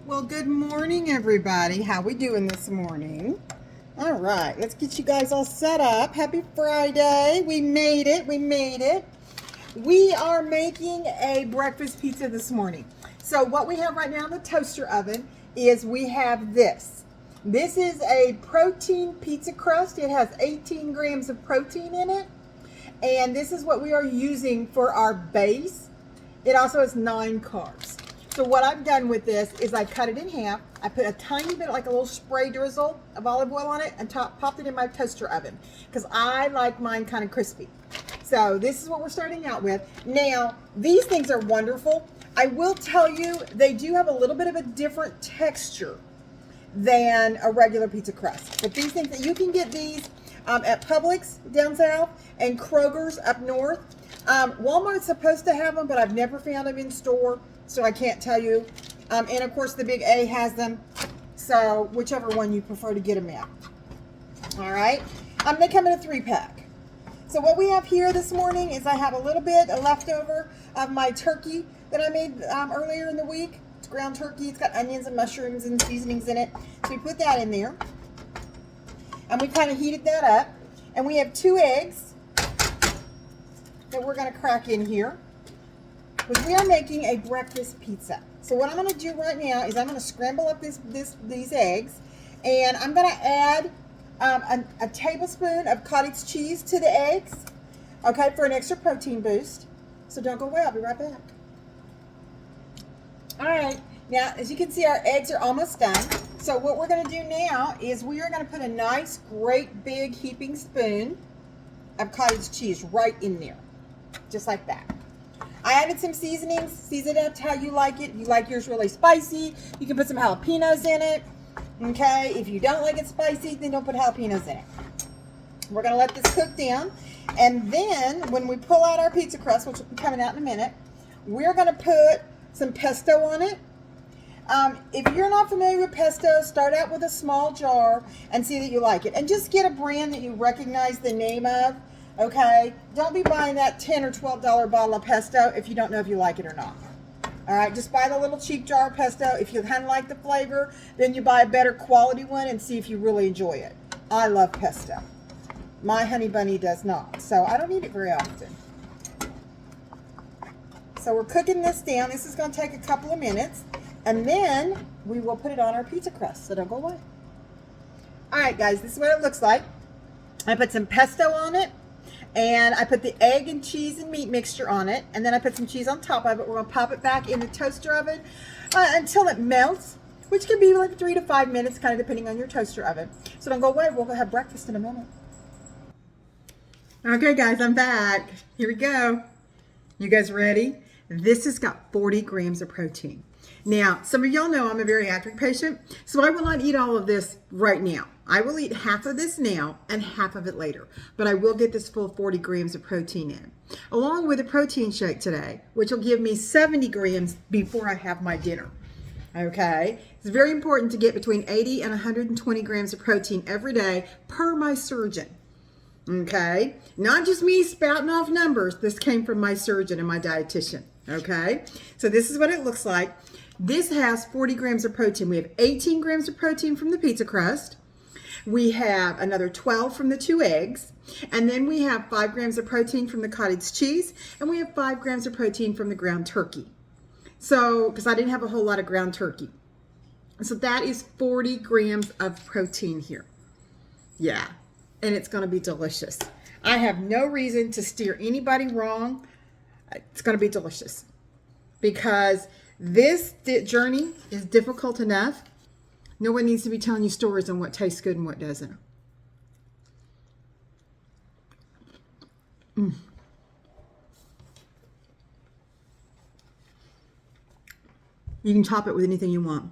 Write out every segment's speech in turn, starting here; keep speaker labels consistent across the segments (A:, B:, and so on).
A: Well, good morning, everybody. How we doing this morning? All right, let's get you guys all set up. Happy Friday. We made it. We made it. We are making a breakfast pizza this morning. So what we have right now in the toaster oven is we have this. This is a protein pizza crust. It has 18 grams of protein in it. And this is what we are using for our base. It also has 9 carbs. So what I've done with this is I cut it in half. I put a tiny bit, like a little spray drizzle of olive oil on it and popped it in my toaster oven because I like mine kind of crispy. So this is what we're starting out with. Now, these things are wonderful. I will tell you, they do have a little bit of a different texture than a regular pizza crust. But these things, you can get these at Publix down south and Kroger's up north. Walmart's supposed to have them, but I've never found them in store, so I can't tell you. And of course, the Big A has them, so whichever one you prefer to get them at. All right, they come in a 3-pack. So what we have here this morning is I have a little bit leftover of my turkey that I made earlier in the week. It's ground turkey. It's got onions and mushrooms and seasonings in it. So we put that in there. And we kind of heated that up. And we have 2 eggs that we're going to crack in here. Because we are making a breakfast pizza. So what I'm going to do right now is I'm going to scramble up these eggs. And I'm going to add a tablespoon of cottage cheese to the eggs. Okay, for an extra protein boost. So don't go away. I'll be right back. All right. Now, as you can see, our eggs are almost done. So what we're going to do now is we are going to put a nice, great, big heaping spoon of cottage cheese right in there. Just like that. I added some seasonings. Season it up to how you like it. You like yours really spicy, you can put some jalapenos in it. Okay, if you don't like it spicy, then don't put jalapenos in it. We're going to let this cook down. And then when we pull out our pizza crust, which will be coming out in a minute, we're going to put some pesto on it. If you're not familiar with pesto, start out with a small jar and see that you like it. And just get a brand that you recognize the name of, okay? Don't be buying that $10 or $12 bottle of pesto if you don't know if you like it or not. All right, just buy the little cheap jar of pesto. If you kind of like the flavor, then you buy a better quality one and see if you really enjoy it. I love pesto. My honey bunny does not, so I don't eat it very often. So we're cooking this down. This is going to take a couple of minutes. And then we will put it on our pizza crust, so don't go away. All right, guys, this is what it looks like. I put some pesto on it, and I put the egg and cheese and meat mixture on it, and then I put some cheese on top of it. We're going to pop it back in the toaster oven until it melts, which can be like 3 to 5 minutes, kind of depending on your toaster oven. So don't go away. We'll have breakfast in a minute. Okay, guys, I'm back. Here we go. You guys ready? This has got 40 grams of protein. Now, some of y'all know I'm a bariatric patient, so I will not eat all of this right now. I will eat half of this now and half of it later, but I will get this full 40 grams of protein in, along with a protein shake today, which will give me 70 grams before I have my dinner. Okay, it's very important to get between 80 and 120 grams of protein every day per my surgeon. Okay, not just me spouting off numbers. This came from my surgeon and my dietitian. Okay, so this is what it looks like. This has 40 grams of protein. We have 18 grams of protein from the pizza crust. We have another 12 from the 2 eggs. And then we have 5 grams of protein from the cottage cheese. And we have 5 grams of protein from the ground turkey. So, because I didn't have a whole lot of ground turkey. So that is 40 grams of protein here. Yeah, and it's going to be delicious. I have no reason to steer anybody wrong. It's going to be delicious. Because this journey is difficult enough. No one needs to be telling you stories on what tastes good and what doesn't. You can top it with anything you want.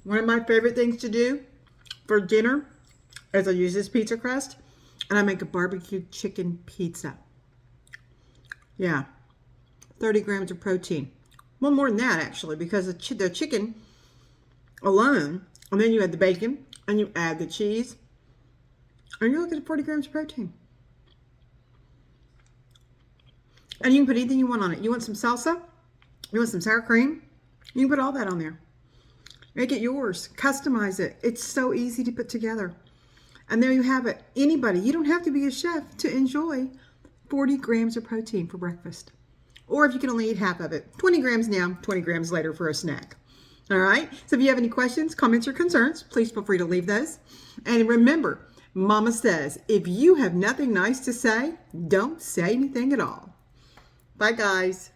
A: One of my favorite things to do for dinner is I use this pizza crust and I make a barbecue chicken pizza. Yeah, 30 grams of protein. Well, more than that, actually, because the chicken alone, and then you add the bacon, and you add the cheese, and you're looking at 40 grams of protein. And you can put anything you want on it. You want some salsa? You want some sour cream? You can put all that on there. Make it yours. Customize it. It's so easy to put together. And there you have it. Anybody, you don't have to be a chef to enjoy 40 grams of protein for breakfast. Or if you can only eat half of it, 20 grams now, 20 grams later for a snack. All right? So if you have any questions, comments, or concerns, please feel free to leave those. And remember, Mama says, if you have nothing nice to say, don't say anything at all. Bye, guys.